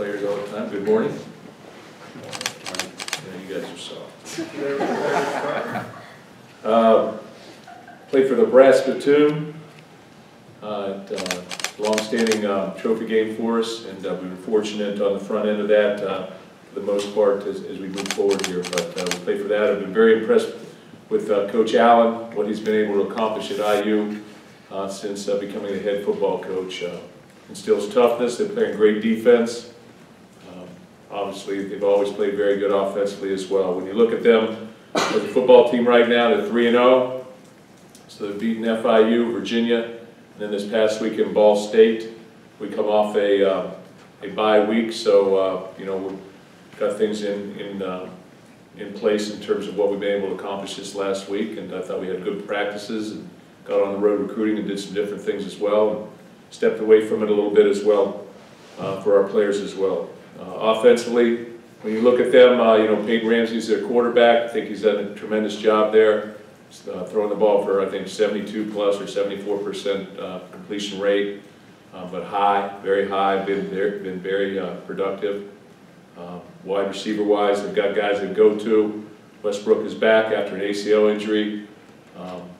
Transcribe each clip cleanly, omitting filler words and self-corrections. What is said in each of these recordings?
players all the time. Good morning. Yeah, you guys are soft. Played for the brass platoon. Long-standing trophy game for us, and we were fortunate on the front end of that for the most part as we move forward here. But we played for that. I've been very impressed with Coach Allen, what he's been able to accomplish at IU since becoming the head football coach. Instills toughness. They're playing great defense. Obviously, they've always played very good offensively as well. When you look at them as a football team right now, they're 3-0. So they've beaten FIU, Virginia, and then this past week in Ball State. We come off a bye week, so you know, we've got things in place in terms of what we've been able to accomplish this last week, and I thought we had good practices and got on the road recruiting and did some different things as well, and stepped away from it a little bit as well for our players as well. Offensively, when you look at them, you know, Peyton Ramsey's their quarterback. I think he's done a tremendous job there, throwing the ball for, I think, 72 plus or 74% completion rate, but high, very high, been very productive. Wide receiver wise, they've got guys that go to. Westbrook is back after an ACL injury.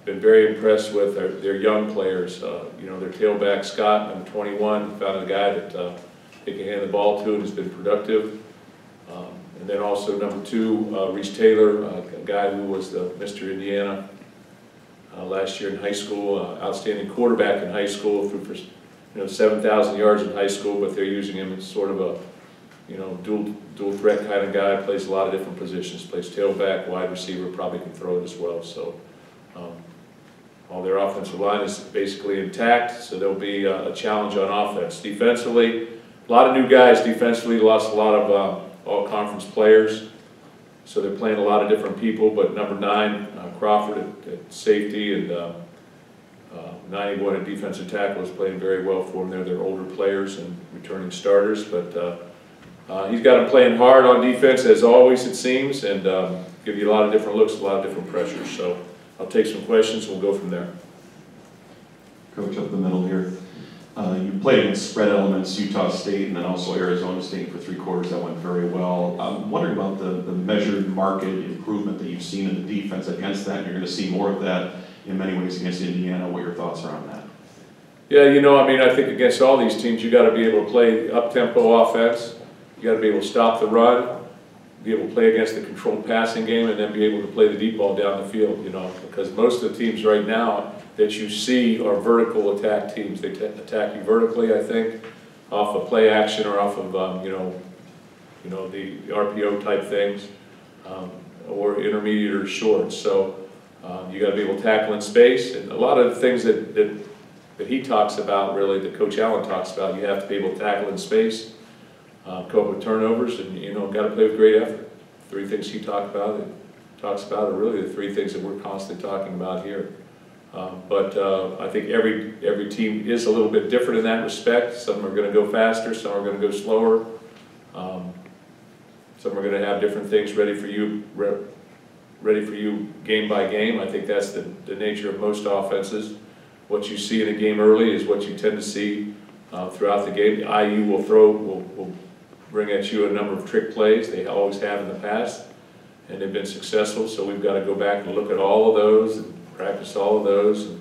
Been very impressed with their young players. You know, their tailback Scott, number 21, found a guy that they can hand the ball to and has been productive. And then also number 2, Reese Taylor, a guy who was the Mr. Indiana last year in high school, outstanding quarterback in high school, threw for 7,000 yards in high school, but they're using him as sort of a dual threat kind of guy. Plays a lot of different positions. Plays tailback, wide receiver, probably can throw it as well. So all their offensive line is basically intact. So there'll be a challenge on offense. Defensively, a lot of new guys. Defensively, lost a lot of all-conference players. So they're playing a lot of different people. But number 9, Crawford at safety, and 91 at defensive tackle is playing very well for them. They're older players and returning starters, but he's got them playing hard on defense, as always, it seems, and give you a lot of different looks, a lot of different pressures. So I'll take some questions, and we'll go from there. Coach, up the middle here. You played against spread elements, Utah State, and then also Arizona State for 3 quarters. That went very well. I'm wondering about the measured market improvement that you've seen in the defense against that. You're going to see more of that in many ways against Indiana. What your thoughts are on that? Yeah, you know, I mean, I think against all these teams, you got to be able to play up-tempo offense. You got to be able to stop the run, be able to play against the controlled passing game, and then be able to play the deep ball down the field, you know, because most of the teams right now that you see are vertical attack teams. They attack you vertically, I think, off of play action or off of, the RPO type things, or intermediate or short. So you got to be able to tackle in space, and a lot of the things that he talks about, really, that Coach Allen talks about, you have to be able to tackle in space, cope with turnovers, and got to play with great effort. 3 things he talks about are really the 3 things that we're constantly talking about here. But I think every team is a little bit different in that respect. Some are going to go faster, some are going to go slower. Some are going to have different things ready for you game by game. I think that's the nature of most offenses. What you see in a game early is what you tend to see throughout the game. IU will bring at you a number of trick plays. They always have in the past, and they've been successful. So we've got to go back and look at all of those and practice all of those and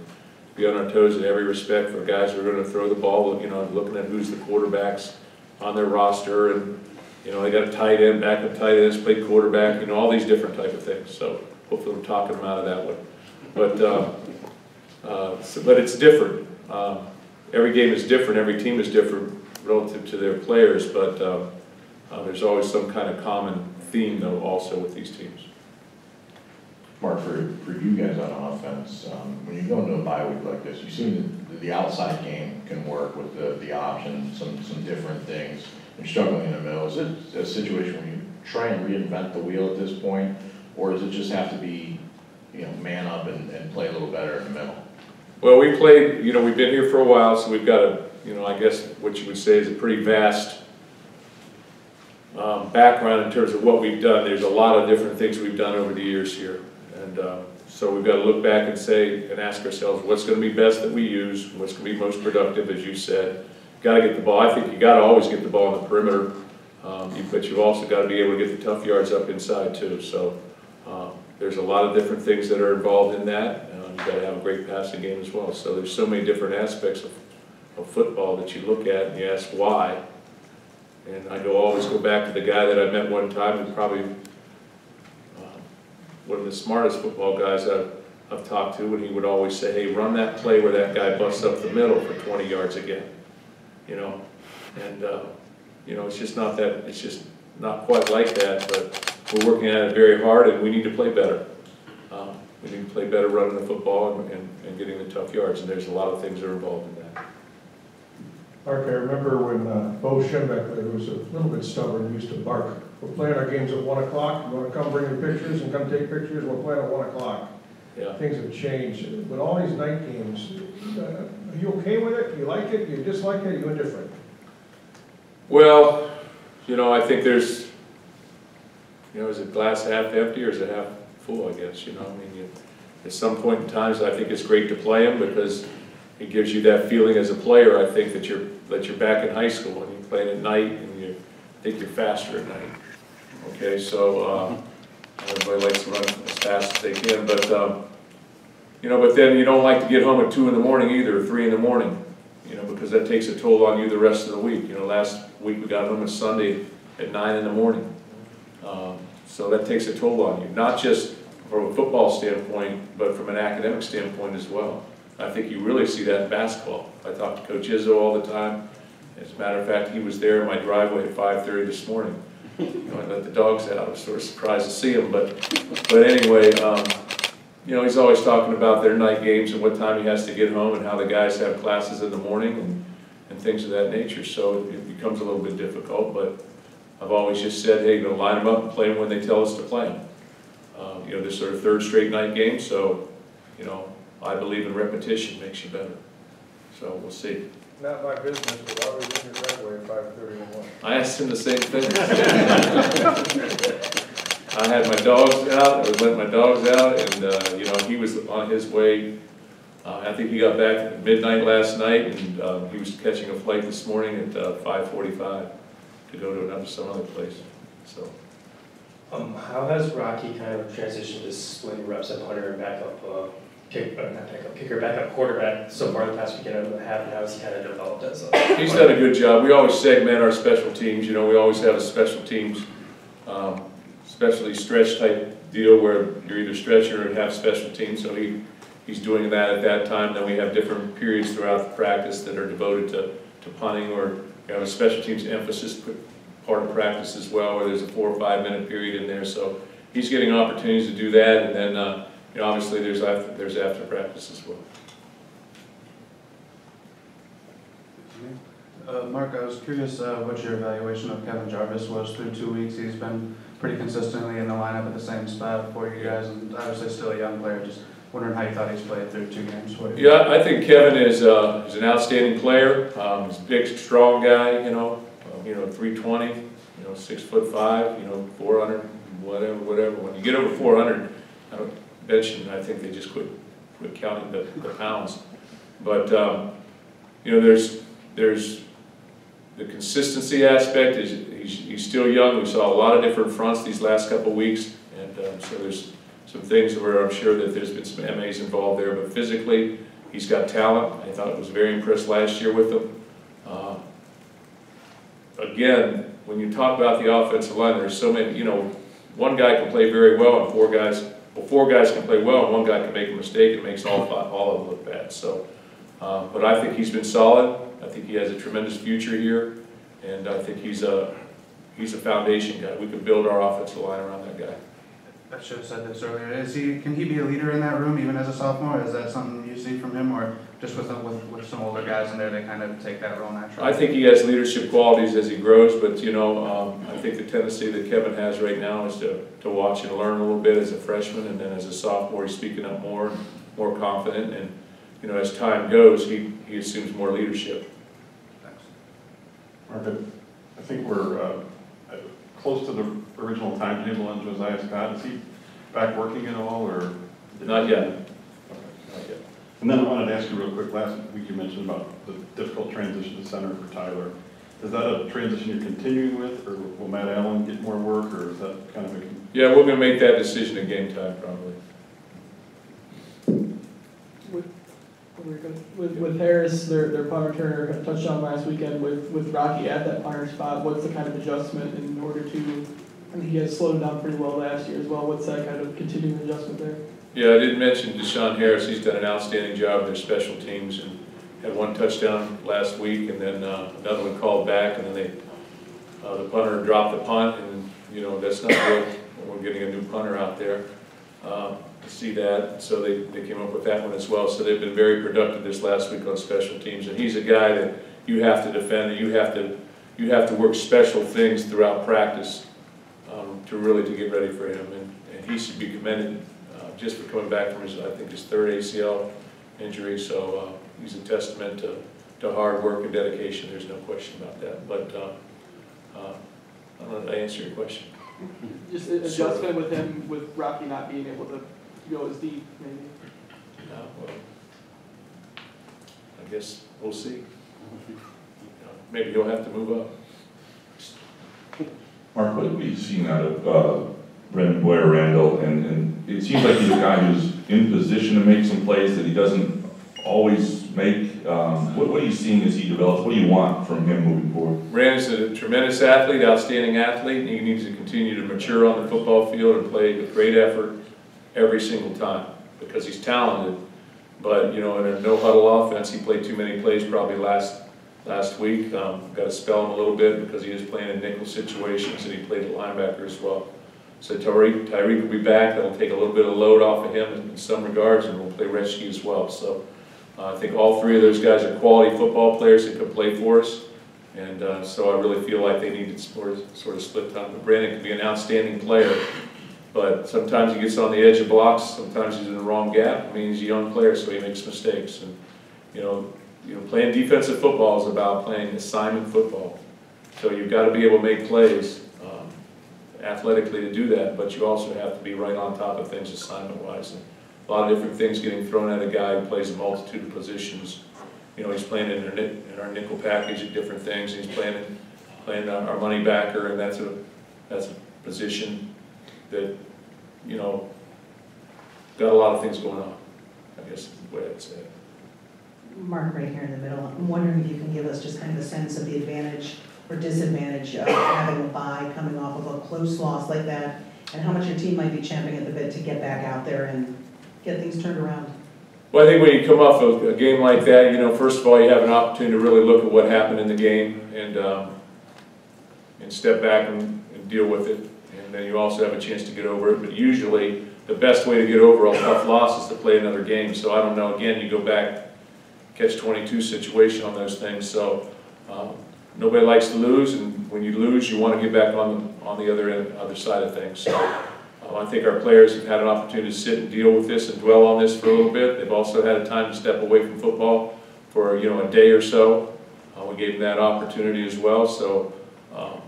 be on our toes in every respect for guys who are going to throw the ball. Looking at who's the quarterbacks on their roster, and they got a tight end, backup tight ends, play quarterback. All these different type of things. So hopefully I'm talking them out of that one. But it's different. Every game is different. Every team is different relative to their players. But there's always some kind of common theme, though, also with these teams. Mark, for you guys on offense, when you go into a bye week like this, you see the outside game can work with the options, some different things. You're struggling in the middle. Is it a situation where you try and reinvent the wheel at this point, or does it just have to be, man up and play a little better in the middle? Well, we played, we've been here for a while, so we've got a, I guess what you would say is a pretty vast background in terms of what we've done. There's a lot of different things we've done over the years here. And so we've got to look back and say and ask ourselves what's going to be best that we use, what's going to be most productive, as you said. Got to get the ball. I think you got to always get the ball on the perimeter But you've also got to be able to get the tough yards up inside too. So there's a lot of different things that are involved in that. You've got to have a great passing game as well. So there's so many different aspects of football that you look at and you ask why. And I always go back to the guy that I met one time, who's probably one of the smartest football guys I've talked to, and he would always say, hey, run that play where that guy busts up the middle for 20 yards again. You know, and you know, it's just not that, it's just not quite like that, but we're working at it very hard, and we need to play better. We need to play better running the football and getting the tough yards, and there's a lot of things that are involved in that. Mark, I remember when Bo Schimbeck was a little bit stubborn, he used to bark. We're playing our games at 1 o'clock, you want to come bring your pictures and come take pictures, we're playing at 1 o'clock. Yeah. Things have changed. With all these night games, are you okay with it? You like it? You dislike it? You indifferent? Well, you know, I think there's, you know, is it glass half empty or is it half full, I guess, you know? I mean, at some point in times, I think it's great to play them because it gives you that feeling as a player, I think, that you're back in high school and you're playing at night and you think you're faster at night. Okay, so everybody likes to run as fast as they can, but you know, but then you don't like to get home at 2 in the morning either, or 3 in the morning, you know, because that takes a toll on you the rest of the week. You know, last week we got home on Sunday at 9 in the morning. So that takes a toll on you, not just from a football standpoint, but from an academic standpoint as well. I think you really see that in basketball. I talk to Coach Izzo all the time. As a matter of fact, he was there in my driveway at 5:30 this morning. You know, I let the dogs out. I was sort of surprised to see him, but anyway, you know, he's always talking about their night games and what time he has to get home and how the guys have classes in the morning and things of that nature. So it becomes a little bit difficult, but I've always just said, hey, you know, line them up and play them when they tell us to play them. You know, this sort of third straight night game, so, you know, I believe in repetition makes you better. So we'll see. Not my business, but I was in your driveway at 5:30 in the morning. I asked him the same thing. I had my dogs out, I was letting my dogs out, and you know, he was on his way. I think he got back at midnight last night, and he was catching a flight this morning at 5:45 to go to some other place. So. How has Rocky kind of transitioned to splitting reps at punter and backup, kicker, backup quarterback so far the past weekend of the half, and how has he kind of developed as a He's done a good job. We always segment our special teams. You know, we always have a special teams, especially stretch type deal where you're either stretching or have special teams. So he's doing that at that time. Then we have different periods throughout the practice that are devoted to punting, or we have a special teams emphasis part of practice as well, where there's a 4 or 5 minute period in there. So he's getting opportunities to do that, and then you know, obviously there's after practice as well. Mark, I was curious what your evaluation of Kevin Jarvis was through 2 weeks. He's been pretty consistently in the lineup at the same spot for you guys, and obviously still a young player. Just wondering how you thought he's played through 2 games for you. Yeah, I think Kevin is an outstanding player. He's a big, strong guy. You know, 320. You know, 6'5". You know, 400, whatever. When you get over 400, benching, I think they just quit counting the pounds. But you know, there's the consistency aspect. He's still young. We saw a lot of different fronts these last couple of weeks, and so there's some things where I'm sure that there's been some MAs involved there. But physically, he's got talent. I thought I was very impressed last year with him. Again, when you talk about the offensive line, there's so many. You know, one guy can play very well, and four guys can play well, and one guy can make a mistake and makes all of them look bad. So, but I think he's been solid. I think he has a tremendous future here, and I think he's a foundation guy. We can build our offensive line around that guy. I should have said this earlier. Can he be a leader in that room even as a sophomore? Is that something you see from him, or just with some older guys in there, they kind of take that role naturally? I think he has leadership qualities as he grows, but you know, I think the tendency that Kevin has right now is to watch and learn a little bit as a freshman, and then as a sophomore, he's speaking up more confident, and you know, as time goes, he assumes more leadership. Thanks. Mark, I think we're close to the original timetable on Josiah Scott. Is he back working at all, or? Not yet. Okay, not yet. And then I wanted to ask you real quick, last week you mentioned about the difficult transition to center for Tyler. Is that a transition you're continuing with, or will Matt Allen get more work, or is that kind of a? Yeah, we're gonna make that decision at game time probably. With Harris, their punt returner got a touchdown last weekend with Rocky at that punter spot. What's the kind of adjustment in order to, I mean, he has slowed down pretty well last year as well. What's that kind of continuing adjustment there? Yeah, I didn't mention Deshaun Harris. He's done an outstanding job with their special teams and had one touchdown last week, and then another one called back, and then the punter dropped the punt, and you know that's not good when we're getting a new punter out there to see that. So they came up with that one as well. So they've been very productive this last week on special teams, and he's a guy that you have to defend, and you have to work special things throughout practice to get ready for him, and he should be commended just for coming back from I think his third ACL injury. So he's a testament to hard work and dedication. There's no question about that. But I don't know if I answer your question. Just an adjustment with him, with Rocky not being able to go as deep, maybe. Well, I guess we'll see. Maybe he'll have to move up. Mark, what have we seen out of Brendan Boyer-Randall? And it seems like he's a guy who's in position to make some plays that he doesn't always make. What are you seeing as he develops? What do you want from him moving forward? Brandon's a tremendous athlete, outstanding athlete, and he needs to continue to mature on the football field and play with great effort every single time because he's talented. But, you know, in a no-huddle offense, he played too many plays probably last week. Got to spell him a little bit because he is playing in nickel situations, and he played at linebacker as well. So Tyreek will be back. That'll take a little bit of load off of him in some regards, and we'll play Reschke as well. So I think all three of those guys are quality football players that could play for us. And so I really feel like they need to sort of split time. But Brandon can be an outstanding player, but sometimes he gets on the edge of blocks. Sometimes he's in the wrong gap. I mean, he's a young player, so he makes mistakes. And you know, playing defensive football is about playing assignment football. So you've got to be able to make plays athletically to do that, but you also have to be right on top of things assignment-wise. And a lot of different things getting thrown at a guy who plays a multitude of positions. You know, he's playing in our nickel package at different things. He's playing our money backer, and that's a position that, you know, got a lot of things going on, I guess is the way I'd say it. Mark, right here in the middle, I'm wondering if you can give us just kind of a sense of the advantage or disadvantage of having a bye coming off of a close loss like that, and how much your team might be champing at the bit to get back out there and get things turned around. Well, I think when you come off of a game like that, you know, first of all, you have an opportunity to really look at what happened in the game and step back and deal with it. And then you also have a chance to get over it. But usually, the best way to get over a tough loss is to play another game. So I don't know. Again, you go back, catch-22 situation on those things. So nobody likes to lose, and when you lose, you want to get back on the other side of things. So I think our players have had an opportunity to sit and deal with this and dwell on this for a little bit. They've also had a time to step away from football for a day or so. We gave them that opportunity as well. So I'm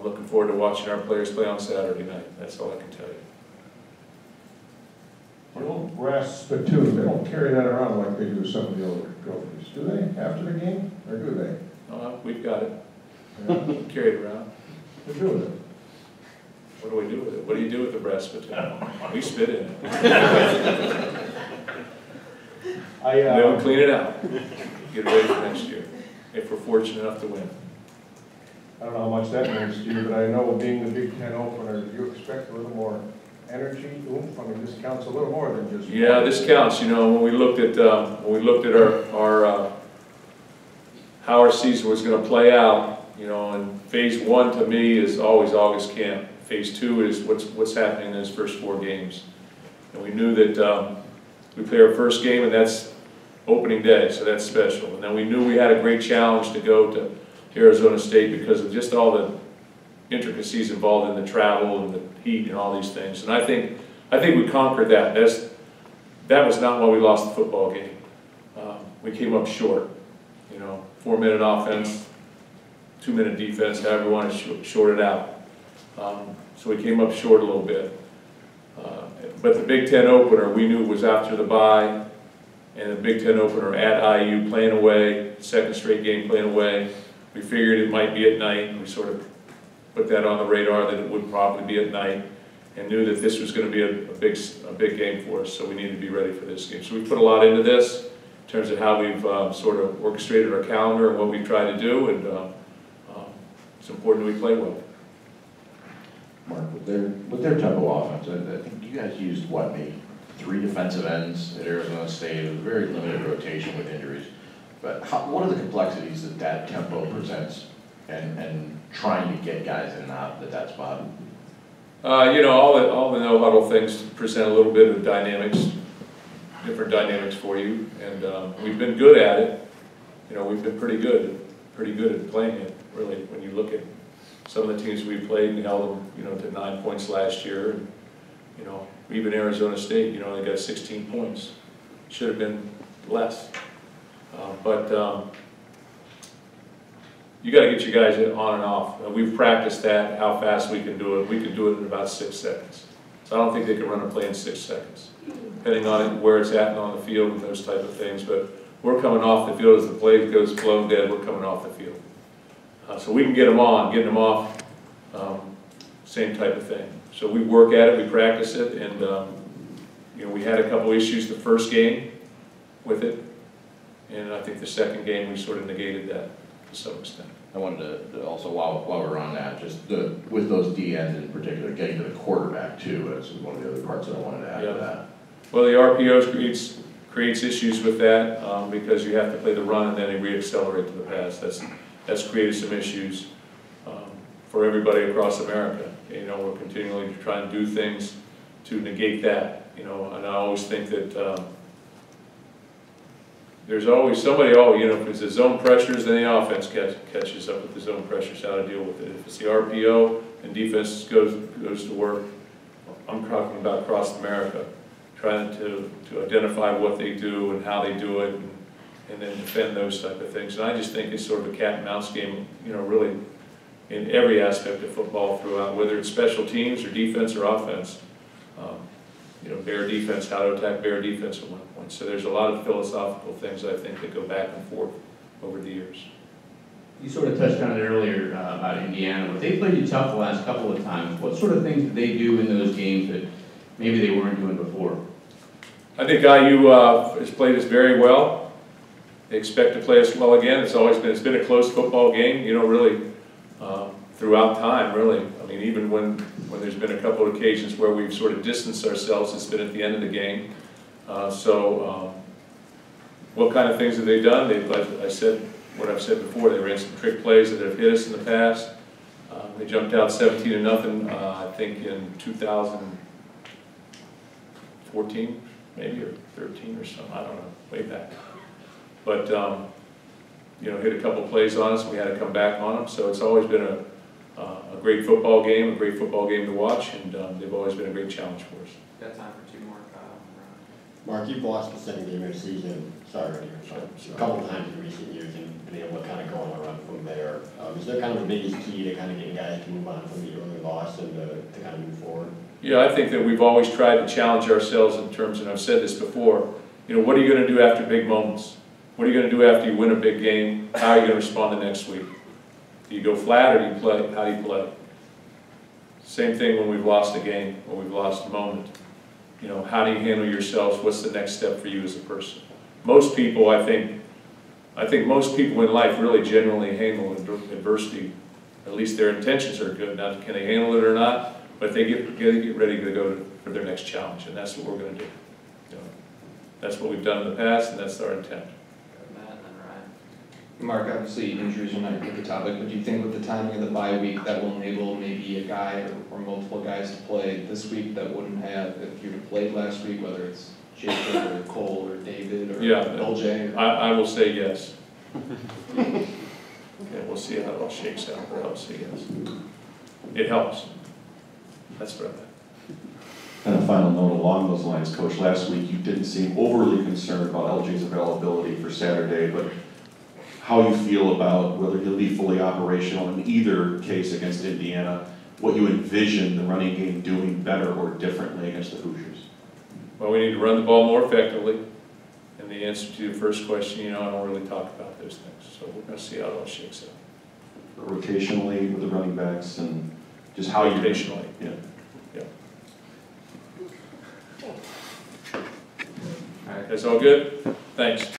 looking forward to watching our players play on Saturday night. That's all I can tell you. The old brass spittoon, they don't carry that around like they do some of the other trophies, do they, after the game, or do they? We've got it. Yeah. Carry it around. They're doing it. What do we do with it? What do you do with the brass spittoon? We spit in it. Then we clean it out. Get it ready for next year, if we're fortunate enough to win. I don't know how much that means to you, but I know being the Big Ten opener, do you expect a little more energy, oomph? I mean, this counts a little more than just. Yeah, this counts. You know, when we looked at our how our season was going to play out, you know, and phase one to me is always August camp. Phase two is what's happening in those first 4 games, and we knew that we play our first game, and that's opening day, so that's special. And then we knew we had a great challenge to go to Arizona State because of just all the intricacies involved in the travel and the heat and all these things. And I think we conquered that. That was not why we lost the football game. We came up short. 4-minute offense, 2-minute defense, however you want to short it out. So we came up short a little bit. But the Big Ten opener, we knew was after the bye, and the Big Ten opener at IU playing away, second straight game playing away. We figured it might be at night, and we sort of put that on the radar that it would probably be at night, and knew that this was going to be a big game for us, so we needed to be ready for this game. So we put a lot into this in terms of how we've sort of orchestrated our calendar and what we've tried to do, and it's important that we play well. Mark, with their tempo offense, I think you guys used, what, maybe 3 defensive ends at Arizona State. It was very limited rotation with injuries. But what are the complexities that tempo presents and trying to get guys in and out at that spot? You know, all the no-huddle things present a little bit of dynamics, different dynamics for you, and we've been good at it. You know, we've been pretty good at playing it, really, when you look at some of the teams we played and held them, you know, to 9 points last year. And, you know, even Arizona State, you know, they got 16 points. Should have been less. But you got to get your guys on and off. We've practiced that, how fast we can do it. We can do it in about 6 seconds. So I don't think they can run a play in 6 seconds, depending on it, where it's at and on the field and those type of things. But we're coming off the field as the play goes blown dead. We're coming off the field. So we can get them on, getting them off, same type of thing. So we work at it, we practice it, and you know, we had a couple issues the first game with it, and I think the second game we sort of negated that to some extent. I wanted to also, while we're on that, just with those D ends in particular, getting to the quarterback too, that's one of the other parts that I wanted to add to that. Well, the RPOs creates issues with that because you have to play the run and then re-accelerate to the pass. That's created some issues for everybody across America. You know, we're continually trying to do things to negate that. You know, and I always think that there's always somebody, you know, if it's the zone pressures, then the offense catches up with the zone pressures, how to deal with it. If it's the RPO and defense goes to work, I'm talking about across America, trying to identify what they do and how they do it, and then defend those type of things. And I just think it's sort of a cat and mouse game, you know, really in every aspect of football throughout, whether it's special teams or defense or offense. You know, bear defense, how to attack bear defense at one point. So there's a lot of philosophical things, I think, that go back and forth over the years. You sort of touched on it earlier about Indiana, but they played you tough the last couple of times. What sort of things did they do in those games that maybe they weren't doing before? I think IU has played us very well. They expect to play us well again. It's been a close football game, you know, really throughout time, really. I mean, even when there's been a couple of occasions where we've sort of distanced ourselves, it's been at the end of the game. What kind of things have they done? Like I said, what I've said before, they ran some trick plays that have hit us in the past. They jumped out 17-0, I think in 2014, maybe, or 13 or something, I don't know, way back. But, you know, hit a couple plays on us, and we had to come back on them. So it's always been a great football game to watch, and they've always been a great challenge for us. Got time for 2 more, Kyle. Mark, you've lost the second game of the season, a couple of times in recent years and been able to kind of go on a run from there. Is there kind of the biggest key to kind of getting guys to move on from the early loss and to kind of move forward? Yeah, I think that we've always tried to challenge ourselves in terms, and I've said this before, you know, what are you going to do after big moments? What are you going to do after you win a big game? How are you going to respond the next week? Do you go flat or do you play? How do you play? Same thing when we've lost a game or we've lost a moment. You know, how do you handle yourselves? What's the next step for you as a person? Most people, I think most people in life really generally handle adversity. At least their intentions are good. Now, can they handle it or not? But they get ready to go for their next challenge, and that's what we're going to do. You know, that's what we've done in the past, and that's our intent. Mark, obviously injuries are not the topic, but do you think with the timing of the bye week that will enable maybe a guy or multiple guys to play this week that wouldn't have if you'd have played last week, whether it's Jacob or Cole or David or LJ? I will say yes. Okay, we'll see how it all shakes out, but I'll say yes. It helps. That's what I meant. And a final note along those lines, Coach, last week you didn't seem overly concerned about LJ's availability for Saturday, but how you feel about whether he'll be fully operational in either case against Indiana, what you envision the running game doing better or differently against the Hoosiers? Well, we need to run the ball more effectively. And the answer to your first question, you know, I don't really talk about those things. So we're going to see how it all shakes out. rotationally with the running backs and just how you. Rotationally. Yeah. All right, that's all good? Thanks.